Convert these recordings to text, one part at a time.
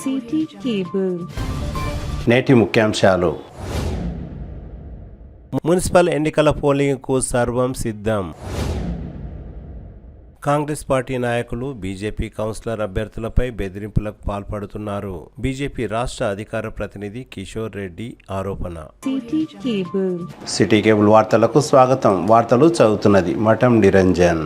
City cable. నేటి ముఖ్యాంశాలు. Municipal ఎన్నికల పోలింగ్కు సర్వం సిద్ధం. కాంగ్రెస్ పార్టీ నాయకులు బీజేపీ కౌన్సిలర్ అభ్యర్థులపై బెదిరింపులకు పాల్పడుతున్నారు. బీజేపీ రాష్ట్ర అధికార ప్రతినిధి కిషోర్ రెడ్డి ఆరోపణ. సిటీ కేబుల్ వార్తలకు స్వాగతం. వార్తలు చదువుతున్నది మఠం నిరంజన్.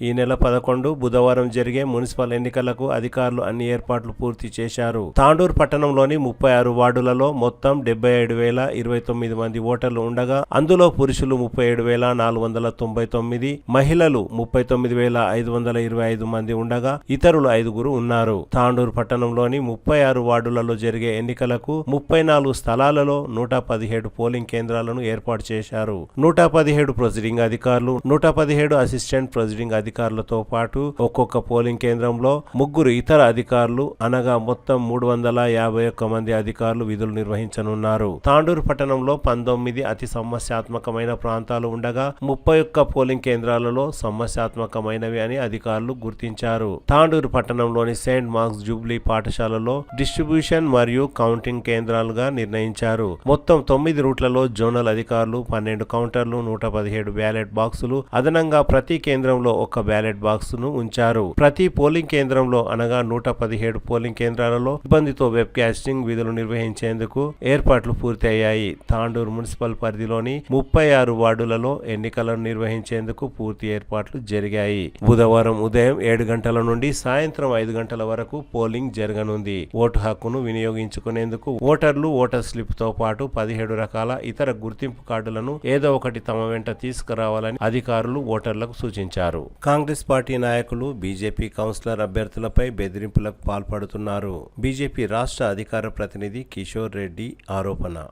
ఈ నెల 11 బుధవారం జరిగే మున్సిపల్ ఎన్నికలకు అధికారులు అన్ని ఏర్పాట్లు పూర్తి చేశారు. తాండూరు పట్టణంలోని 36 వార్డులలో మొత్తం 77,029 మంది ఓటర్లు ఉండగా అందులో పురుషులు 37,499, మహిళలు 39,525 మంది ఉండగా ఇతరులు 5 ఉన్నారు. తాండూరు పట్టణంలోని 36 వార్డులలో జరిగే ఎన్నికలకు 34 స్థలాలలో 117 పోలింగ్ కేంద్రాలను ఏర్పాటు చేశారు. 117 ప్రొసీడింగ్ అధికారులు, 117 అసిస్టెంట్ ప్రొసీడింగ్ అధికారులతో పాటు ఒక్కొక్క పోలింగ్ కేంద్రంలో 3 ఇతర అధికారులు అనగా మొత్తం 351 మంది అధికారులు విధులు నిర్వహించనున్నారు. తాండూరు పట్టణంలో 19 అతి సమస్యాత్మకమైన ప్రాంతాలు ఉండగా 31 పోలింగ్ కేంద్రాలలో సమస్యాత్మకమైనవి అని అధికారులు గుర్తించారు. తాండూరు పట్టణంలోని సెయింట్ మార్క్స్ జూబ్లీ పాఠశాలలో డిస్ట్రిబ్యూషన్ మరియు కౌంటింగ్ కేంద్రాలుగా నిర్ణయించారు. మొత్తం 9 రూట్లలో జోనల్ అధికారులు 12 కౌంటర్లు, 117 బ్యాలెట్ బాక్సులు, అదనంగా ప్రతి కేంద్రంలో ఒక బ్యాలెట్ బాక్స్ ను ఉంచారు. ప్రతి పోలింగ్ కేంద్రంలో అనగా 117 పోలింగ్ కేంద్రాలలో సిబ్బందితో వెబ్ కాస్టింగ్ విధులు నిర్వహించేందుకు ఏర్పాట్లు పూర్తి అయ్యాయి. తాండూరు మున్సిపల్ పరిధిలోని 36 వార్డులలో ఎన్నికలను నిర్వహించేందుకు పూర్తి ఏర్పాట్లు జరిగాయి. బుధవారం ఉదయం 7 గంటల నుండి సాయంత్రం 5 గంటల వరకు పోలింగ్ జరగనుంది. ఓటు హక్కును వినియోగించుకునేందుకు ఓటర్లు ఓటర్ స్లిప్ తో పాటు 17 రకాల ఇతర గుర్తింపు కార్డులను ఏదో ఒకటి తమ వెంట తీసుకురావాలని అధికారులు ఓటర్లకు సూచించారు. కాంగ్రెస్ పార్టీ నాయకులు బీజేపీ కౌన్సిలర్ అభ్యర్థులపై బెదిరింపులకు పాల్పడుతున్నారు. బీజేపీ రాష్ట్ర అధికార ప్రతినిధి కిషోర్ రెడ్డి ఆరోపణ.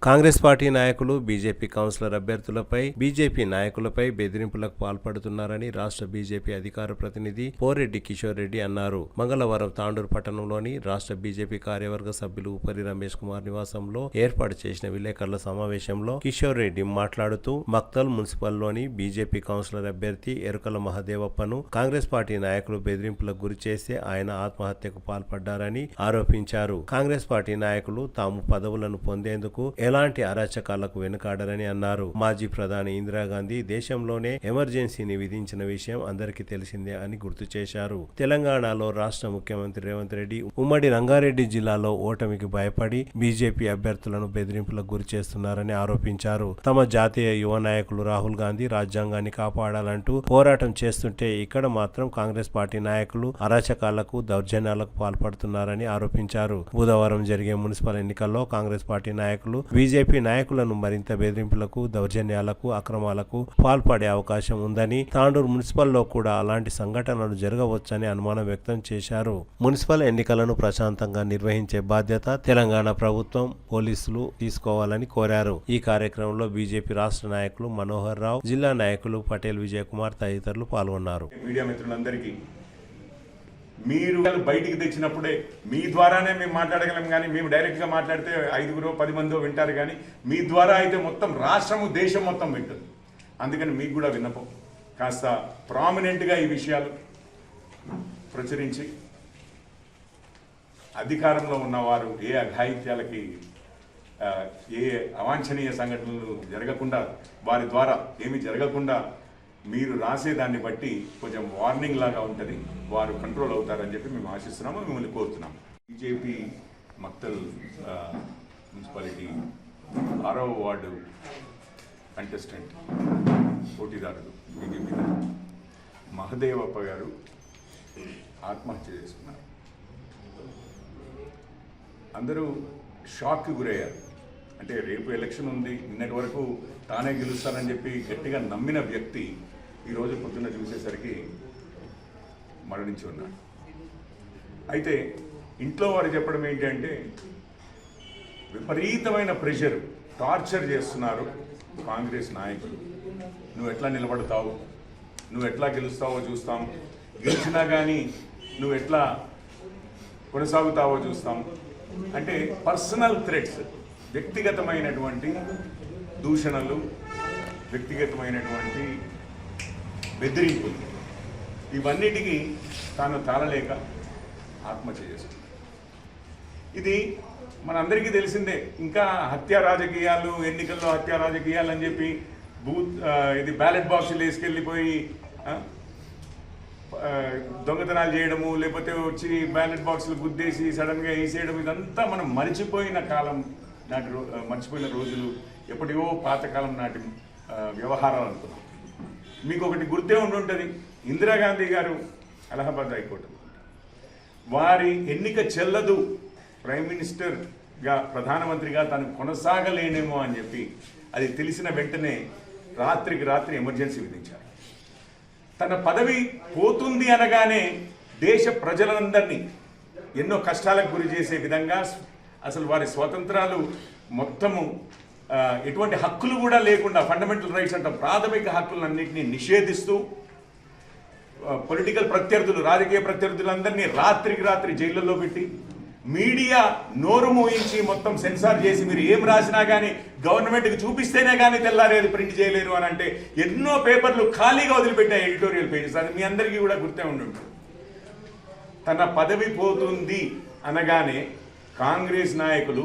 కాంగ్రెస్ పార్టీ నాయకులు బీజేపీ కౌన్సిలర్ అభ్యర్థులపై బీజేపీ నాయకులపై బెదిరింపులకు పాల్పడుతున్నారని రాష్ట్ర బీజేపీ అధికార ప్రతినిధి పోరెడ్డి కిషోర్ రెడ్డి అన్నారు. మంగళవారం తాండూరు పట్టణంలోని రాష్ట్ర బీజేపీ కార్యవర్గ సభ్యులు ఉపరి రమేష్ కుమార్ నివాసంలో ఏర్పాటు చేసిన విలేకరుల సమావేశంలో కిషోర్ రెడ్డి మాట్లాడుతూ మక్తల్ మున్సిపల్లోని బీజేపీ కౌన్సిలర్ అభ్యర్థి ఎరుకల మహదేవప్పను కాంగ్రెస్ పార్టీ నాయకులు బెదిరింపులకు గురి చేస్తే ఆయన ఆత్మహత్యకు పాల్పడ్డారని ఆరోపించారు. కాంగ్రెస్ పార్టీ నాయకులు తాము పదవులను పొందేందుకు ఎలాంటి అరాచకాలకు వెనుకాడరని అన్నారు. మాజీ ప్రధాని ఇందిరాగాంధీ దేశంలోనే ఎమర్జెన్సీని విధించిన విషయం అందరికీ తెలిసిందే అని గుర్తు చేశారు. తెలంగాణలో రాష్ట్ర ముఖ్యమంత్రి రేవంత్ రెడ్డి ఉమ్మడి రంగారెడ్డి జిల్లాలో ఓటమికి భయపడి బీజేపీ అభ్యర్థులను బెదిరింపులకు గురి చేస్తున్నారని ఆరోపించారు. తమ జాతీయ యువ నాయకులు రాహుల్ గాంధీ రాజ్యాంగాన్ని కాపాడాలంటూ పోరాటం చేస్తుంటే ఇక్కడ మాత్రం కాంగ్రెస్ పార్టీ నాయకులు అరాచకాలకు దౌర్జన్యాలకు పాల్పడుతున్నారని ఆరోపించారు. బుధవారం జరిగే మున్సిపల్ ఎన్నికల్లో కాంగ్రెస్ పార్టీ నాయకులు బీజేపీ నాయకులను మరింత బెదిరింపులకు, దౌర్జన్యాలకు, అక్రమాలకు పాల్పడే అవకాశం ఉందని, తాండూరు మున్సిపల్లో కూడా అలాంటి సంఘటనలు జరగవచ్చని అనుమానం వ్యక్తం చేశారు. మున్సిపల్ ఎన్నికలను ప్రశాంతంగా నిర్వహించే బాధ్యత తెలంగాణ ప్రభుత్వం, పోలీసులు తీసుకోవాలని కోరారు. ఈ కార్యక్రమంలో బీజేపీ రాష్ట్ర నాయకులు మనోహర్ రావు, జిల్లా నాయకులు పటేల్ విజయ్ కుమార్ తదితరులు పాల్గొన్నారు. మీడియా మిత్రులందరికీ, మీరు బయటికి తెచ్చినప్పుడే మీ ద్వారానే మేము మాట్లాడగలం, కానీ మేము డైరెక్ట్గా మాట్లాడితే 5-10 మందో వింటారు, కానీ మీ ద్వారా అయితే మొత్తం రాష్ట్రము దేశం మొత్తం వింటుంది. అందుకని మీకు కూడా విన్నపం, కాస్త ప్రామినెంట్గా ఈ విషయాలు ప్రచురించి అధికారంలో ఉన్నవారు ఏ అఘాయిత్యాలకి, ఏ అవాంఛనీయ సంఘటనలు జరగకుండా, వారి ద్వారా ఏమి జరగకుండా మీరు రాసేదాన్ని బట్టి కొంచెం వార్నింగ్ లాగా ఉంటుంది, వారు కంట్రోల్ అవుతారని చెప్పి మేము ఆశిస్తున్నాము, మిమ్మల్ని కోరుతున్నాము. బీజేపీ మక్తల్ మున్సిపాలిటీ 6వ వార్డు కంటెస్టెంట్ పోటీదారులు బీజేపీ మహదేవప్ప గారు ఆత్మహత్య చేసుకున్నారు. అందరూ షాక్కి గురయ్యారు. అంటే రేపు ఎలక్షన్ ఉంది, నిన్నటి వరకు తానే గెలుస్తానని చెప్పి గట్టిగా నమ్మిన వ్యక్తి ఈరోజు పొద్దున్న చూసేసరికి మరణించి ఉన్నాడు. అయితే ఇంట్లో వారు చెప్పడం ఏంటంటే విపరీతమైన ప్రెషర్, టార్చర్ చేస్తున్నారు కాంగ్రెస్ నాయకులు. నువ్వు ఎట్లా నిలబడతావు, నువ్వు ఎట్లా గెలుస్తావో చూస్తాం, గెలిచినా కానీ నువ్వు ఎట్లా కొనసాగుతావో చూస్తాం అంటే పర్సనల్ థ్రెట్స్, వ్యక్తిగతమైనటువంటి దూషణలు, వ్యక్తిగతమైనటువంటి బెదిరింపులు, ఇవన్నిటికీ తాను తాళలేక ఆత్మహత్య చేసుకున్నారు. ఇది మనందరికీ తెలిసిందే. ఇంకా హత్య రాజకీయాలు, ఎన్నికల్లో హత్య రాజకీయాలు అని చెప్పి ఇది బ్యాలెట్ బాక్సులు వేసుకెళ్ళిపోయి దొంగతనాలు చేయడము, లేకపోతే వచ్చి బ్యాలెట్ బాక్సులు గుద్దేసి సడన్గా వేసేయడం, ఇదంతా మనం మర్చిపోయిన కాలం నాటి మర్చిపోయిన రోజులు, ఎప్పటివో పాతకాలం నాటి వ్యవహారాలు అనుకున్నాం. మీకు ఒకటి గుర్తే ఉండుంటుంది, ఇందిరాగాంధీ గారు అలహాబాద్ హైకోర్టు వారి ఎన్నిక చెల్లదు, ప్రైమ్ మినిస్టర్గా ప్రధానమంత్రిగా తను కొనసాగలేనేమో అని చెప్పి అది తెలిసిన వెంటనే రాత్రికి రాత్రి ఎమర్జెన్సీ విధించారు. తన పదవి పోతుంది అనగానే దేశ ప్రజలందరినీ ఎన్నో కష్టాలకు గురి చేసే విధంగా, అసలు వారి స్వాతంత్రాలు మొత్తము ఎటువంటి హక్కులు కూడా లేకుండా, ఫండమెంటల్ రైట్స్ అంటాం, ప్రాథమిక హక్కులన్నింటినీ నిషేధిస్తూ పొలిటికల్ ప్రత్యర్థులు, రాజకీయ ప్రత్యర్థులందరినీ రాత్రికి రాత్రి జైళ్ళల్లో పెట్టి, మీడియా నోరు మూయించి మొత్తం సెన్సార్ చేసి మీరు ఏం రాసినా కానీ గవర్నమెంట్కి చూపిస్తేనే కానీ తెల్లారేది ప్రింట్ చేయలేరు అని అంటే ఎన్నో పేపర్లు ఖాళీగా వదిలిపెట్టాయి ఎడిటోరియల్ పేజెస్. అది మీ అందరికీ కూడా గుర్తే ఉండుంటుంది. తన పదవి పోతుంది అనగానే కాంగ్రెస్ నాయకులు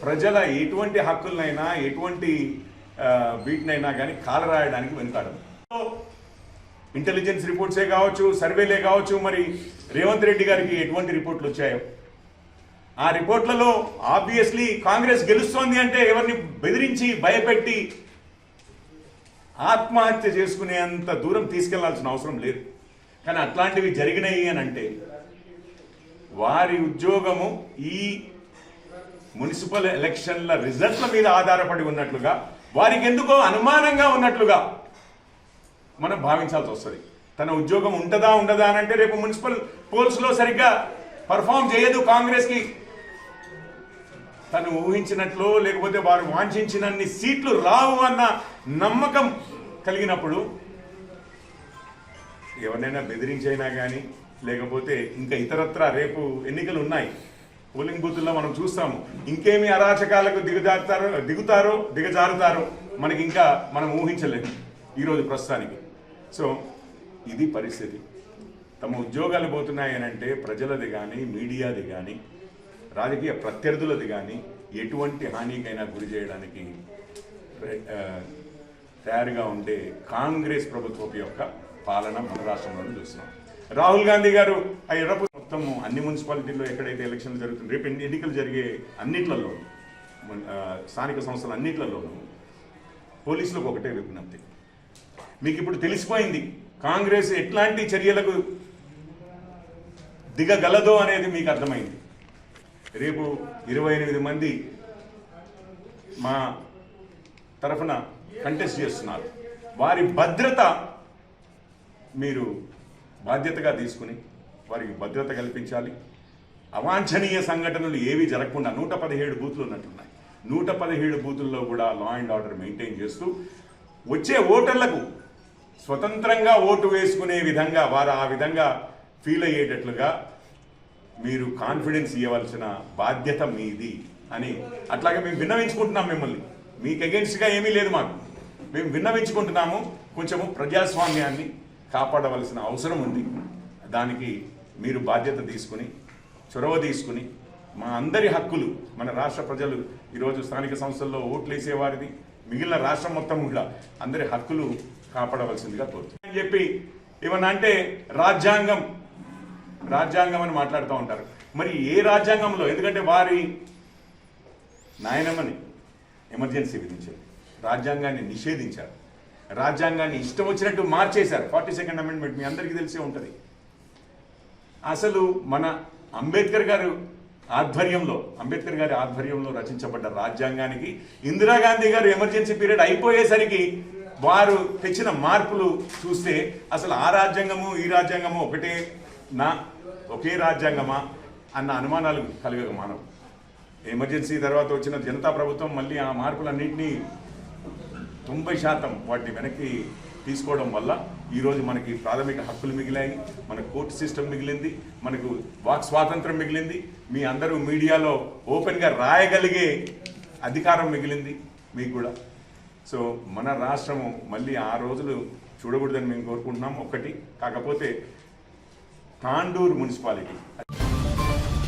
ప్రజల ఎటువంటి హక్కులనైనా, ఎటువంటి వీటినైనా కానీ కాలరాయడానికి వెనుకాడదు. ఇంటెలిజెన్స్ రిపోర్ట్సే కావచ్చు, సర్వేలే కావచ్చు, మరి రేవంత్ రెడ్డి గారికి ఎటువంటి రిపోర్ట్లు వచ్చాయో ఆ రిపోర్ట్లలో ఆబ్వియస్లీ కాంగ్రెస్ గెలుస్తోంది అంటే ఎవరిని బెదిరించి భయపెట్టి ఆత్మహత్య చేసుకునేంత దూరం తీసుకెళ్లాల్సిన అవసరం లేదు. కానీ అట్లాంటివి జరిగినాయి అని అంటే వారి ఉద్యోగము ఈ మున్సిపల్ ఎలక్షన్ల రిజల్ట్ల మీద ఆధారపడి ఉన్నట్లుగా, వారికి ఎందుకో అనుమానంగా ఉన్నట్లుగా మనం భావించాల్సి వస్తుంది. తన ఉద్యోగం ఉంటుందా ఉండదా అని అంటే రేపు మున్సిపల్ పోల్స్లో సరిగ్గా పర్ఫామ్ చేయదు కాంగ్రెస్కి, తను ఊహించినట్లు లేకపోతే వారు వాంఛించినన్ని సీట్లు రావు అన్న నమ్మకం కలిగినప్పుడు ఎవరినైనా బెదిరించైనా కానీ, లేకపోతే ఇంకా ఇతరత్ర రేపు ఎన్నికలు ఉన్నాయి, పోలింగ్ బూతుల్లో మనం చూస్తాము, ఇంకేమి అరాచకాలకు దిగజారుతారో మనకి ఇంకా మనం ఊహించలేము ఈరోజు ప్రస్తుతానికి. సో ఇది పరిస్థితి. తమ ఉద్యోగాలు పోతున్నాయి అని అంటే ప్రజలది కానీ, మీడియాది కానీ, రాజకీయ ప్రత్యర్థులది కానీ ఎటువంటి హానికైనా గురి చేయడానికి తయారుగా ఉండే కాంగ్రెస్ ప్రభుత్వం యొక్క పాలన మన రాష్ట్రంలో చూస్తున్నాం. రాహుల్ గాంధీ గారు మొత్తం అన్ని మున్సిపాలిటీల్లో ఎక్కడైతే ఎలక్షన్లు జరుగుతుంది, రేపు ఎన్నికలు జరిగే అన్నిట్లలో, స్థానిక సంస్థలు అన్నిట్లలోనూ పోలీసులకు ఒకటే విజ్ఞప్తి. మీకు ఇప్పుడు తెలిసిపోయింది కాంగ్రెస్ ఎట్లాంటి చర్యలకు దిగగలదో అనేది మీకు అర్థమైంది. రేపు 28 మంది మా తరఫున కంటెస్ట్ చేస్తున్నారు. వారి భద్రత మీరు బాధ్యతగా తీసుకుని వారికి భద్రత కల్పించాలి. అవాంఛనీయ సంఘటనలు ఏవి జరగకుండా 117 బూతులు ఉన్నట్టున్నాయి. 117 బూతుల్లో కూడా లా అండ్ ఆర్డర్ మెయింటైన్ చేస్తూ వచ్చే ఓటర్లకు స్వతంత్రంగా ఓటు వేసుకునే విధంగా, వారు ఆ విధంగా ఫీల్ అయ్యేటట్లుగా మీరు కాన్ఫిడెన్స్ ఇవ్వవలసిన బాధ్యత మీది అని అట్లాగే మేము విన్నవించుకుంటున్నాం. మిమ్మల్ని మీకు అగెన్స్ట్గా ఏమీ లేదు, మాకు మేము విన్నవించుకుంటున్నాము. కొంచెము ప్రజాస్వామ్యాన్ని కాపాడవలసిన అవసరం ఉంది. దానికి మీరు బాధ్యత తీసుకుని, చొరవ తీసుకుని, మా అందరి హక్కులు, మన రాష్ట్ర ప్రజలు ఈరోజు స్థానిక సంస్థల్లో ఓట్లు వేసేవారిది, మిగిలిన రాష్ట్రం మొత్తం కూడా అందరి హక్కులు కాపాడవలసిందిగా కోరుతుంది అని చెప్పి ఏమన్నా అంటే రాజ్యాంగం అని మాట్లాడుతూ ఉంటారు. మరి ఏ రాజ్యాంగంలో? ఎందుకంటే వారి నాయనమ్మని ఎమర్జెన్సీ విధించారు, రాజ్యాంగాన్ని నిషేధించారు, రాజ్యాంగాన్ని ఇష్టం వచ్చినట్టు మార్చేశారు. 42nd అమెండ్మెంట్ మీ అందరికీ తెలిసే ఉంటుంది. అసలు మన అంబేద్కర్ గారి ఆధ్వర్యంలో రచించబడ్డ రాజ్యాంగానికి రాజీవ్ గారు ఎమర్జెన్సీ పీరియడ్ అయిపోయేసరికి వారు తెచ్చిన మార్పులు చూస్తే అసలు ఆ రాజ్యాంగము ఈ రాజ్యాంగము ఒకే రాజ్యాంగమా అన్న అనుమానాలు కలగక మానవు. ఎమర్జెన్సీ తర్వాత వచ్చిన జనతా ప్రభుత్వం మళ్ళీ ఆ మార్పులన్నింటినీ 90% వాటిని వెనక్కి తీసుకోవడం వల్ల ఈరోజు మనకి ప్రాథమిక హక్కులు మిగిలాయి, మనకు కోర్టు సిస్టమ్ మిగిలింది, మనకు వాక్ స్వాతంత్రం మిగిలింది, మీ అందరూ మీడియాలో ఓపెన్గా రాయగలిగే అధికారం మిగిలింది మీకు కూడా. సో మన రాష్ట్రము మళ్ళీ ఆ రోజులు చూడకూడదని మేము కోరుకుంటున్నాం. ఒక్కటి కాకపోతే తాండూరు మున్సిపాలిటీ